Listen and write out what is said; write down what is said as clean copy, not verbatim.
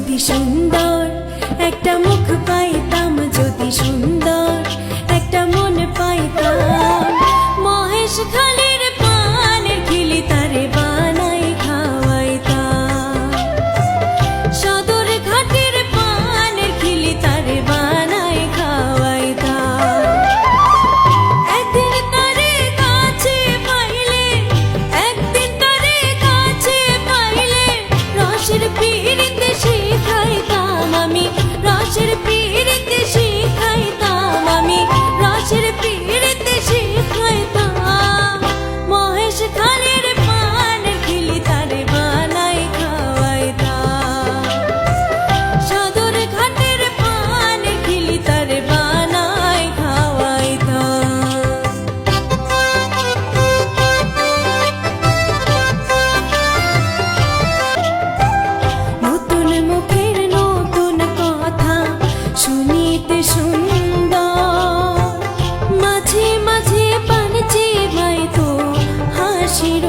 যদি সুন্দর একটা মুখ পাইতাম, যদি সুন্দর একটা মন পাইতাম, মহেশ খালির পানের খিলি তারে বানাই খাওয়াইতাম, সদর ঘাটের পানের খিলি তারে বানাই খাওয়াইতাম। একদিন তারে কাছে পাইলে, একদিন তারে কাছে পাইলে, রসের পিরিতে শিখাইতাম আমি, রসের পিরিতে শিখাইতাম আমি, রসের পিরিতে শিখাইতাম। মহেশ খালির পানের খিলি তারে বানাই খাওয়াইতাম, সদর ঘাটের পানের খিলি তারে বানাই খাওয়াইতাম। নতুন মুখের নতুন কথা শুনিতে সুন্দর, মাঝে মাঝে পান চেয়ে তো হাসির